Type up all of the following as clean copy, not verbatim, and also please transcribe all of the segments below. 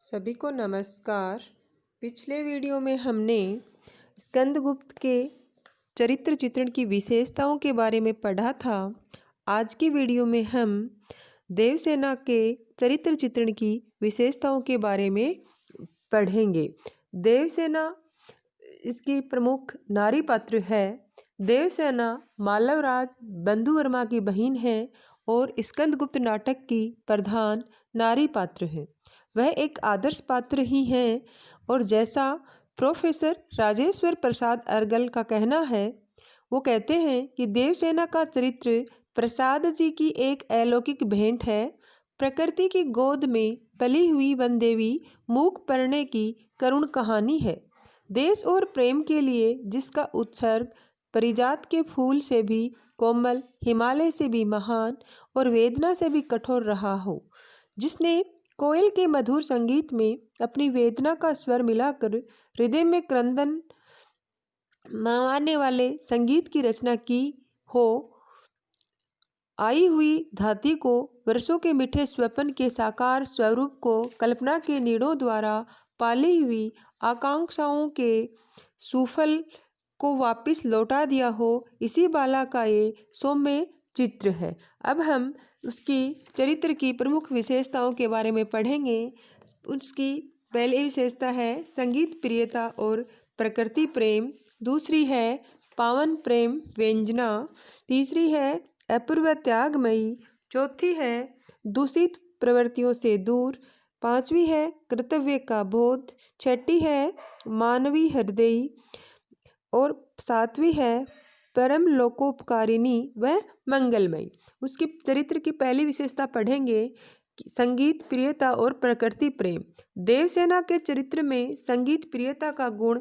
सभी को नमस्कार। पिछले वीडियो में हमने स्कंदगुप्त के चरित्र चित्रण की विशेषताओं के बारे में पढ़ा था। आज की वीडियो में हम देवसेना के चरित्र चित्रण की विशेषताओं के बारे में पढ़ेंगे। देवसेना इसकी प्रमुख नारी पात्र है। देवसेना मालवराज बंधुवर्मा की बहन है और स्कंदगुप्त नाटक की प्रधान नारी पात्र है। वह एक आदर्श पात्र ही है और जैसा प्रोफेसर राजेश्वर प्रसाद अर्गल का कहना है, वो कहते हैं कि देवसेना का चरित्र प्रसाद जी की एक अलौकिक भेंट है। प्रकृति की गोद में पली हुई वनदेवी मूक पड़ने की करुण कहानी है। देश और प्रेम के लिए जिसका उत्सर्ग परिजात के फूल से भी कोमल, हिमालय से भी महान और वेदना से भी कठोर रहा हो, जिसने कोयल के मधुर संगीत में अपनी वेदना का स्वर मिलाकर हृदय में क्रंदन मारने वाले संगीत की रचना की हो, आई हुई धाती को, वर्षों के मीठे स्वप्न के साकार स्वरूप को, कल्पना के नीड़ों द्वारा पाली हुई आकांक्षाओं के सुफल को वापस लौटा दिया हो, इसी बाला का ये सौम्य चित्र है। अब हम उसकी चरित्र की प्रमुख विशेषताओं के बारे में पढ़ेंगे। उसकी पहली विशेषता है संगीत प्रियता और प्रकृति प्रेम। दूसरी है पावन प्रेम व्यंजना। तीसरी है अपूर्व त्यागमयी। चौथी है दूषित प्रवृत्तियों से दूर। पांचवी है कर्तव्य का बोध। छठी है मानवीय हृदय और सातवीं है परम लोकोपकारिणी व मंगलमयी। उसके चरित्र की पहली विशेषता पढ़ेंगे संगीत प्रियता और प्रकृति प्रेम। देवसेना के चरित्र में संगीत प्रियता का गुण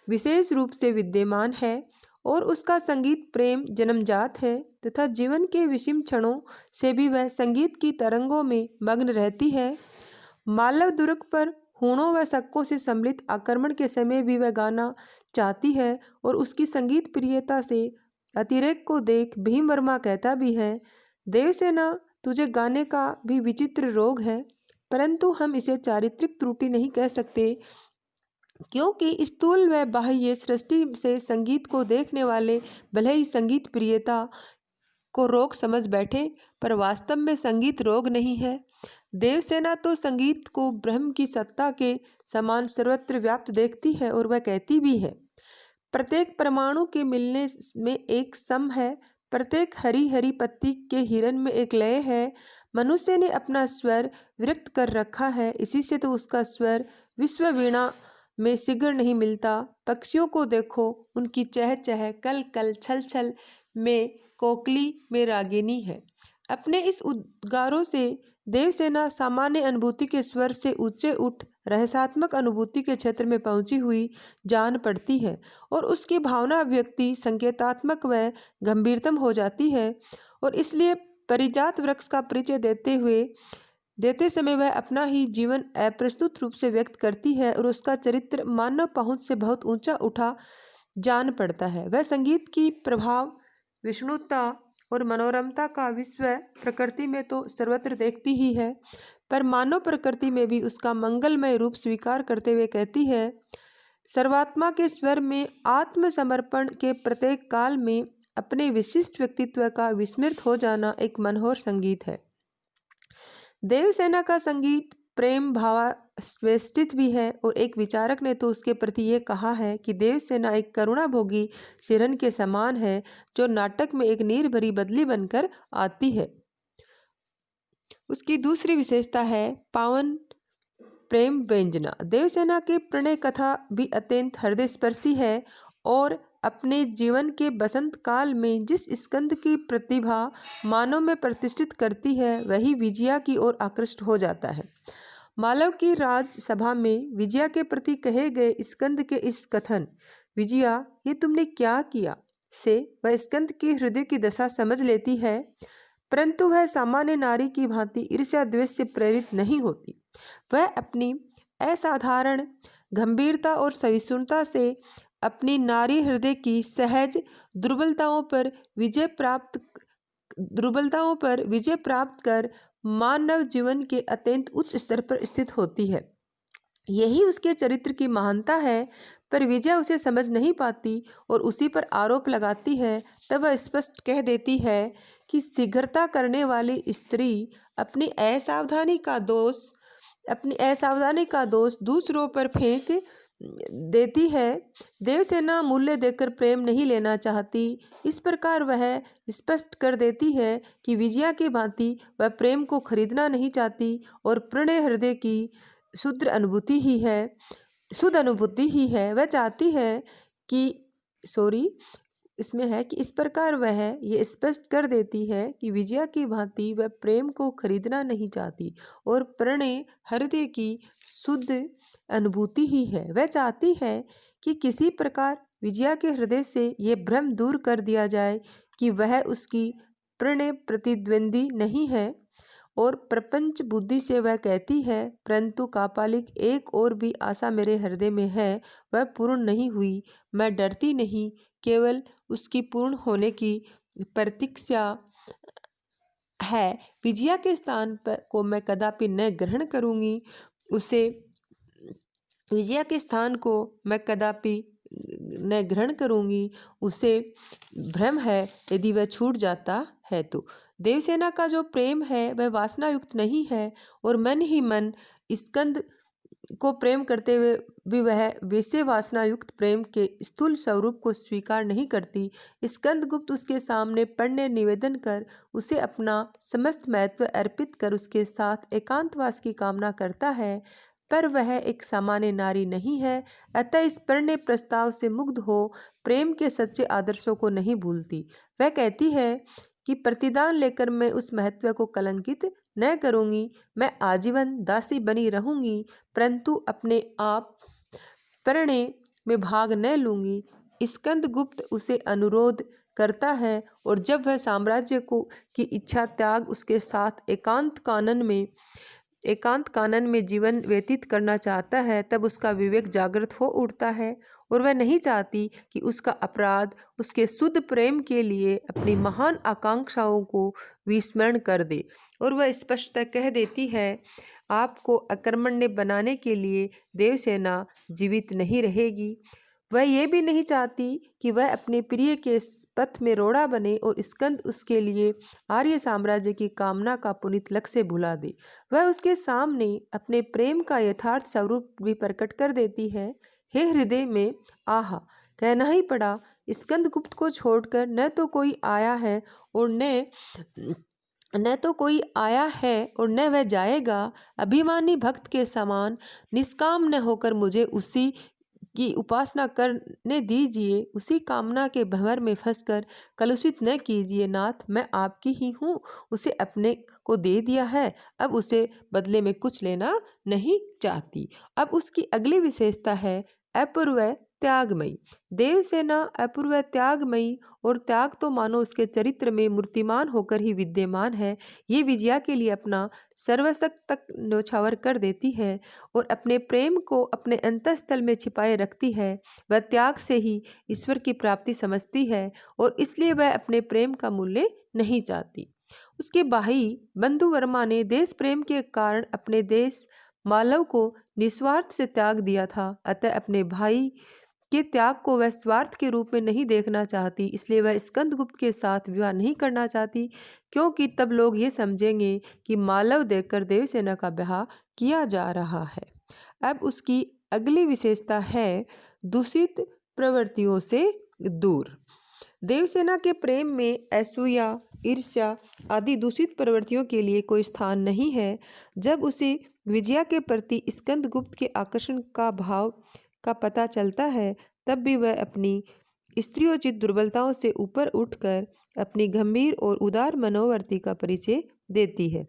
विशेष रूप से विद्यमान है और उसका संगीत प्रेम जन्मजात है तथा जीवन के विषम क्षणों से भी वह संगीत की तरंगों में मग्न रहती है। मालव दुर्ग पर हूणों व शक्कों से सम्मिलित आक्रमण के समय भी वह गाना चाहती है और उसकी संगीत प्रियता से अतिरेक को देख भीमवर्मा कहता भी है, देवसेना तुझे गाने का भी विचित्र रोग है, परंतु हम इसे चारित्रिक त्रुटि नहीं कह सकते, क्योंकि स्थूल व बाह्य सृष्टि से संगीत को देखने वाले भले ही संगीत प्रियता को रोग समझ बैठे, पर वास्तव में संगीत रोग नहीं है। देवसेना तो संगीत को ब्रह्म की सत्ता के समान सर्वत्र व्याप्त देखती है और वह कहती भी है, प्रत्येक परमाणु के मिलने में एक सम है, प्रत्येक हरी हरी पत्ती के हिरन में एक लय है। मनुष्य ने अपना स्वर विरक्त कर रखा है, इसी से तो उसका स्वर विश्व वीणा में शीघ्र नहीं मिलता। पक्षियों को देखो, उनकी चह चह कल कल छल छल में कोकली में रागिनी है। अपने इस उद्गारों से देवसेना सामान्य अनुभूति के स्वर से ऊंचे उठ रहस्यात्मक अनुभूति के क्षेत्र में पहुंची हुई जान पड़ती है और उसकी भावना अभिव्यक्ति संकेतात्मक व गंभीरतम हो जाती है और इसलिए परिजात वृक्ष का परिचय देते समय वह अपना ही जीवन अप्रस्तुत रूप से व्यक्त करती है और उसका चरित्र मानव पहुंच से बहुत ऊंचा उठा जान पड़ता है। वह संगीत की प्रभाव विष्णुता और मनोरमता का विश्व प्रकृति में तो सर्वत्र देखती ही है, पर मानव प्रकृति में भी उसका मंगलमय रूप स्वीकार करते हुए कहती है, सर्वात्मा के स्वर में आत्मसमर्पण के प्रत्येक काल में अपने विशिष्ट व्यक्तित्व का विस्मृत हो जाना एक मनोहर संगीत है। देवसेना का संगीत प्रेम भावावेष्टित भी है और एक विचारक ने तो उसके प्रति ये कहा है कि देवसेना एक करुणाभोगी सिरहन के समान है जो नाटक में एक नीर भरी बदली बनकर आती है। उसकी दूसरी विशेषता है पावन प्रेम व्यंजना। देवसेना की प्रणय कथा भी अत्यंत हृदयस्पर्शी है और अपने जीवन के बसंत काल में जिस स्कंद की प्रतिभा मानव में प्रतिष्ठित करती है, वही विजया की ओर आकृष्ट हो जाता है। मालव की राजसभा में विजया के प्रति कहे गए स्कंद के इस कथन, विजया ये तुमने क्या किया, से वह स्कंद के हृदय की दशा समझ लेती है, परंतु वह सामान्य नारी की भांति ईर्ष्या द्वेष से प्रेरित नहीं होती। वह अपनी असाधारण गंभीरता और सहिष्णुता से अपनी नारी हृदय की सहज दुर्बलताओं पर विजय प्राप्त कर मानव जीवन के अत्यंत उच्च स्तर पर स्थित होती है। यही उसके चरित्र की महानता है। पर विजया उसे समझ नहीं पाती और उसी पर आरोप लगाती है। तब वह स्पष्ट कह देती है कि शीघ्रता करने वाली स्त्री अपनी असावधानी का दोष दूसरों पर फेंक देती है। देवसेना मूल्य देकर प्रेम नहीं लेना चाहती। इस प्रकार वह स्पष्ट कर देती है कि विजया की भांति वह प्रेम को खरीदना नहीं चाहती और प्रणय हृदय की शुद्ध अनुभूति ही है। वह चाहती है कि इसमें है कि इस प्रकार वह ये स्पष्ट कर देती है कि विजया की भांति वह प्रेम को खरीदना नहीं चाहती और प्रणय हृदय की शुद्ध अनुभूति ही है। वह चाहती है कि किसी प्रकार विजया के हृदय से ये भ्रम दूर कर दिया जाए कि वह उसकी प्रणय प्रतिद्वंदी नहीं है। और प्रपंच बुद्धि से वह कहती है, परंतु कापालिक एक और भी आशा मेरे हृदय में है, वह पूर्ण नहीं हुई। मैं डरती नहीं, केवल उसकी पूर्ण होने की प्रतीक्षा है। विजया के स्थान पर को मैं कदापि न ग्रहण करूंगी। विजया के स्थान को मैं कदापि न ग्रहण करूंगी। उसे भ्रम है यदि वह छूट जाता है तो। देवसेना का जो प्रेम है वह वासना युक्त नहीं है और मन ही मन स्कंद को प्रेम करते हुए भी वह वैसे वासना युक्त प्रेम के स्थूल स्वरूप को स्वीकार नहीं करती। स्कंदगुप्त उसके सामने पढ़ने निवेदन कर उसे अपना समस्त महत्व अर्पित कर उसके साथ एकांतवास की कामना करता है। पर वह एक सामान्य नारी नहीं है, अतः इस प्रणय प्रस्ताव से मुग्ध हो प्रेम के सच्चे आदर्शों को नहीं भूलती। वह कहती है कि प्रतिदान लेकर मैं उस महत्व को कलंकित न करूंगी। मैं आजीवन दासी बनी रहूंगी, परंतु अपने आप प्रणय में भाग न लूंगी। स्कंदगुप्त उसे अनुरोध करता है और जब वह साम्राज्य की इच्छा त्याग उसके साथ एकांत कानन में जीवन व्यतीत करना चाहता है, तब उसका विवेक जागृत हो उठता है और वह नहीं चाहती कि उसका अपराध उसके शुद्ध प्रेम के लिए अपनी महान आकांक्षाओं को विस्मरण कर दे। और वह स्पष्टतः कह देती है, आपको अकर्मण्य बनाने के लिए देवसेना जीवित नहीं रहेगी। वह ये भी नहीं चाहती कि वह अपने प्रिय के पथ में रोड़ा बने और स्कंद उसके लिए आर्य साम्राज्य की कामना का पुनीत लक्ष्य भुला दे। वह उसके सामने अपने प्रेम का यथार्थ स्वरूप भी प्रकट कर देती है। हे हृदय में आहा कहना ही पड़ा, स्कंदगुप्त को छोड़कर न तो कोई आया है और न वह जाएगा। अभिमानी भक्त के समान निष्काम न होकर मुझे उसी की उपासना करने दीजिए। उसी कामना के भंवर में फंसकर कलुषित न कीजिए। नाथ, मैं आपकी ही हूँ, उसे अपने को दे दिया है, अब उसे बदले में कुछ लेना नहीं चाहती। अब उसकी अगली विशेषता है अपूर्व त्यागमयी। देवसेना अपूर्व त्यागमयी, और त्याग तो मानो उसके चरित्र में मूर्तिमान होकर ही विद्यमान है। ये विजया के लिए अपना सर्वशक तक न्यौछावर कर देती है और अपने प्रेम को अपने अंतःस्थल में छिपाए रखती है। वह त्याग से ही ईश्वर की प्राप्ति समझती है और इसलिए वह अपने प्रेम का मूल्य नहीं चाहती। उसके भाई बंधु वर्मा ने देश प्रेम के कारण अपने देश मालव को निस्वार्थ से त्याग दिया था, अतः अपने भाई के त्याग को वह स्वार्थ के रूप में नहीं देखना चाहती। इसलिए वह स्कंदगुप्त के साथ विवाह नहीं करना चाहती, क्योंकि तब लोग ये समझेंगे कि मालव देकर देवसेना का ब्याह किया जा रहा है। अब उसकी अगली विशेषता है दूषित प्रवृत्तियों से दूर। देवसेना के प्रेम में असूया, ईर्ष्या आदि दूषित प्रवृत्तियों के लिए कोई स्थान नहीं है। जब उसे विजया के प्रति स्कंदगुप्त के आकर्षण का भाव का पता चलता है, तब भी वह अपनी स्त्रियोचित दुर्बलताओं से ऊपर उठकर अपनी गंभीर और उदार मनोवृत्ति का परिचय देती है।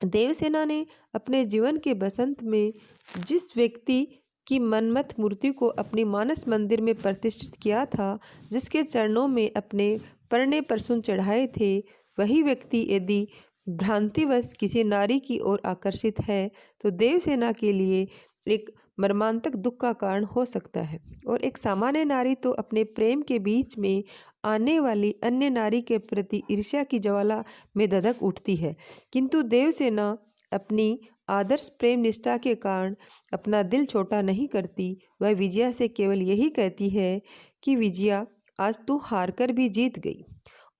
देवसेना ने अपने जीवन के बसंत में जिस व्यक्ति की मनमत मूर्ति को अपनी मानस मंदिर में प्रतिष्ठित किया था, जिसके चरणों में अपने प्रणय प्रसून चढ़ाए थे, वही व्यक्ति यदि भ्रांतिवश किसी नारी की ओर आकर्षित है तो देवसेना के लिए एक मर्मांतक दुख का कारण हो सकता है। और एक सामान्य नारी तो अपने प्रेम के बीच में आने वाली अन्य नारी के प्रति ईर्ष्या की ज्वाला में धधक उठती है, किंतु देवसेना अपनी आदर्श प्रेम निष्ठा के कारण अपना दिल छोटा नहीं करती। वह विजया से केवल यही कहती है कि विजया, आज तू हारकर भी जीत गई।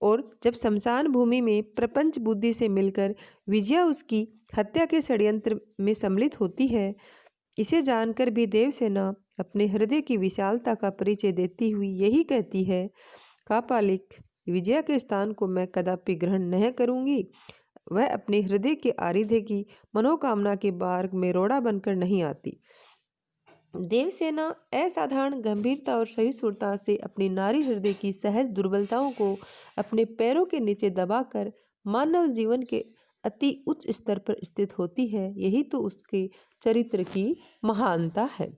और जब शमशान भूमि में प्रपंच बुद्धि से मिलकर विजया उसकी हत्या के षड्यंत्र में सम्मिलित होती है, इसे जानकर भी देवसेना अपने हृदय की विशालता का परिचय देती हुई यही कहती है, कापालिक, विजया के स्थान को मैं कदापि ग्रहण नहीं करूंगी। वह अपने हृदय के आरिध्य की मनोकामना के मार्ग में रोड़ा बनकर नहीं आती। देवसेना असाधारण गंभीरता और सहिष्णुता से अपनी नारी हृदय की सहज दुर्बलताओं को अपने पैरों के नीचे दबाकर मानव जीवन के अति उच्च स्तर पर स्थित होती है। यही तो उसके चरित्र की महानता है।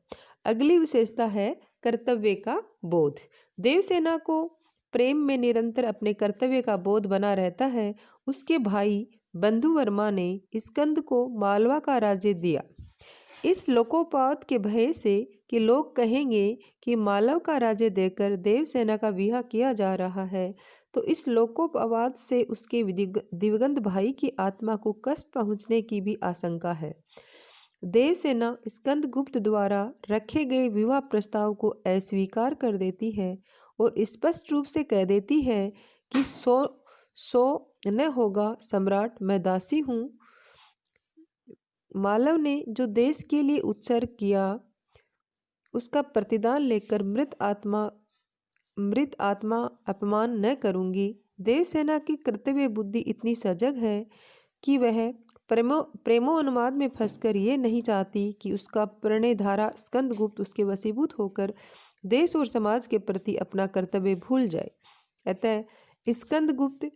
अगली विशेषता है कर्तव्य का बोध। देवसेना को प्रेम में निरंतर अपने कर्तव्य का बोध बना रहता है। उसके भाई बंधुवर्मा ने स्कंद को मालवा का राज्य दिया, इस लोकोपात के भय से कि लोग कहेंगे कि मालव का राज्य देकर देवसेना का विवाह किया जा रहा है। तो इस लोकोपवाद से उसके दिवंगत भाई की आत्मा को कष्ट पहुंचने की भी आशंका है। देवसेना स्कंदगुप्त द्वारा रखे गए विवाह प्रस्ताव को अस्वीकार कर देती है और स्पष्ट रूप से कह देती है कि सो न होगा सम्राट, मैं दासी हूँ। मालव ने जो देश के लिए उत्सर्ग किया उसका प्रतिदान लेकर मृत आत्मा अपमान न करूंगी। देवसेना की कर्तव्य बुद्धि इतनी सजग है कि वह प्रेमोन्माद में फंसकर ये नहीं चाहती कि उसका प्रणयधारा स्कंदगुप्त उसके वशीभूत होकर देश और समाज के प्रति अपना कर्तव्य भूल जाए। अतः स्कंदगुप्त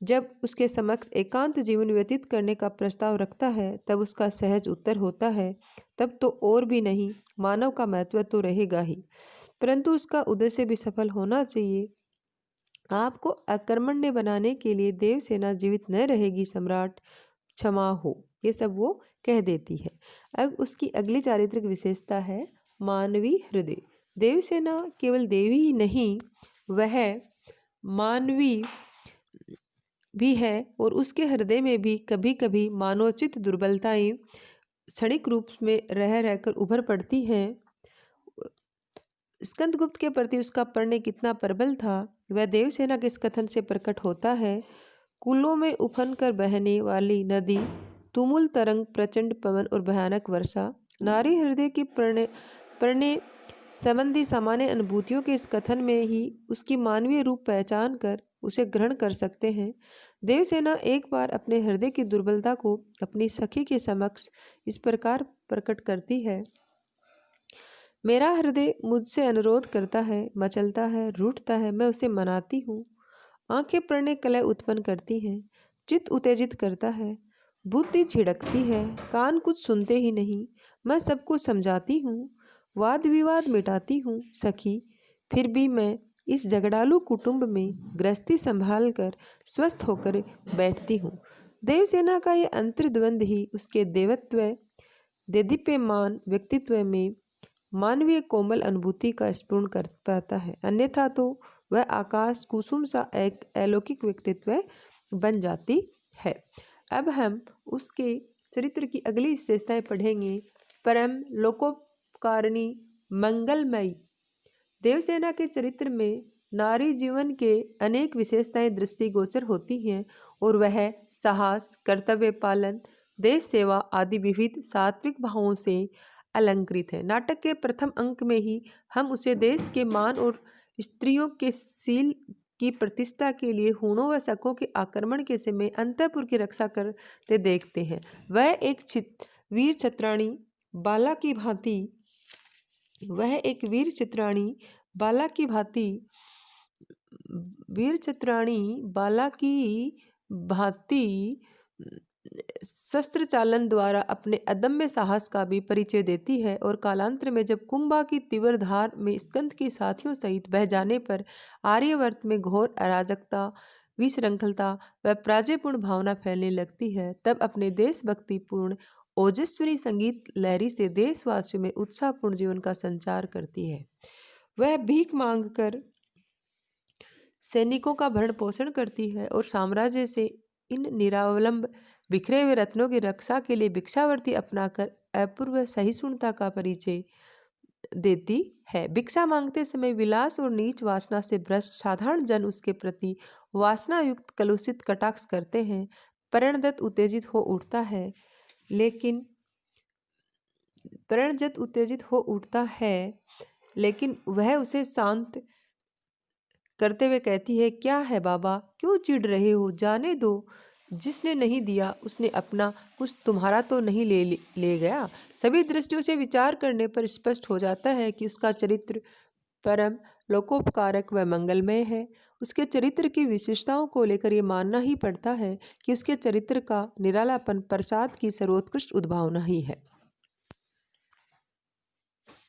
जब उसके समक्ष एकांत जीवन व्यतीत करने का प्रस्ताव रखता है तब उसका सहज उत्तर होता है, तब तो और भी नहीं, मानव का महत्व तो रहेगा ही, परंतु उसका उद्देश्य भी सफल होना चाहिए। आपको अकर्मण्य बनाने के लिए देवसेना जीवित न रहेगी सम्राट, क्षमा हो, ये सब वो कह देती है। अब उसकी अगली चारित्रिक विशेषता है मानवीय हृदय। देवसेना केवल देवी ही नहीं, वह मानवी भी है और उसके हृदय में भी कभी कभी मानवोचित दुर्बलताएं क्षणिक रूप में रह रहकर उभर पड़ती हैं। स्कंदगुप्त के प्रति उसका प्रणय कितना प्रबल था वह देवसेना के इस कथन से प्रकट होता है। कुलों में उफन कर बहने वाली नदी, तुमुल तरंग, प्रचंड पवन और भयानक वर्षा, नारी हृदय की प्रणय संबंधी सामान्य अनुभूतियों के इस कथन में ही उसकी मानवीय रूप पहचान कर उसे ग्रहण कर सकते हैं। देवसेना एक बार अपने हृदय की दुर्बलता को अपनी सखी के समक्ष इस प्रकार प्रकट करती है, मेरा हृदय मुझसे अनुरोध करता है, मचलता है, रूठता है, मैं उसे मनाती हूँ। आंखें प्रणय कलह उत्पन्न करती हैं, चित्त उत्तेजित करता है, बुद्धि छिड़कती है, कान कुछ सुनते ही नहीं, मैं सबको समझाती हूँ, वाद विवाद मिटाती हूँ सखी, फिर भी मैं इस झगड़ालू कुटुंब में गृहस्थी संभाल कर स्वस्थ होकर बैठती हूँ। देवसेना का ये अंतर्द्वंद ही उसके देदीप्यमान व्यक्तित्व में मानवीय कोमल अनुभूति का स्फुरण कर पाता है, अन्यथा तो वह आकाश कुसुम सा एक अलौकिक व्यक्तित्व बन जाती है। अब हम उसके चरित्र की अगली विशेषताएं पढ़ेंगे। परम लोकोपकारिणी मंगलमयी। देवसेना के चरित्र में नारी जीवन के अनेक विशेषताएं दृष्टिगोचर होती हैं और वह साहस, कर्तव्य पालन, देश सेवा आदि विविध सात्विक भावों से अलंकृत है। नाटक के प्रथम अंक में ही हम उसे देश के मान और स्त्रियों के शील की प्रतिष्ठा के लिए हूणों व शकों के आक्रमण के समय अंतःपुर की रक्षा करते देखते हैं। वह एक वीर चित्राणी बाला की भांति शस्त्र चालन द्वारा अपने अदम्य साहस का भी परिचय देती है और कालांतर में जब कुंभा की तीव्र धार में स्कंद के साथियों सहित बह जाने पर आर्यवर्त में घोर अराजकता, विशृंखलता व पराजयपूर्ण भावना फैलने लगती है, तब अपने देशभक्तिपूर्ण ओजस्विनी संगीत लहरी से देशवासियों में उत्साहपूर्ण जीवन का संचार करती है। वह भीख मांगकर सैनिकों का भरण पोषण करती है और साम्राज्य से इन निरावलंब बिखरे हुए रत्नों की रक्षा के लिए भिक्षावृत्ति अपनाकर अपूर्व सहिष्णुता का परिचय देती है। भिक्षा मांगते समय विलास और नीच वासना से भ्रष्ट साधारण जन उसके प्रति वासना युक्त कलुषित कटाक्ष करते हैं। प्रणदत्त उत्तेजित हो उठता है लेकिन वह उसे शांत करते हुए कहती है, क्या है बाबा, क्यों चिढ़ रहे हो? जाने दो, जिसने नहीं दिया उसने अपना, कुछ तुम्हारा तो नहीं ले गया। सभी दृष्टियों से विचार करने पर स्पष्ट हो जाता है कि उसका चरित्र परम लोकोपकारक व मंगलमय है। उसके चरित्र की विशेषताओं को लेकर ये मानना ही पड़ता है कि उसके चरित्र का निरालापन प्रसाद की सर्वोत्कृष्ट उद्भावना ही है।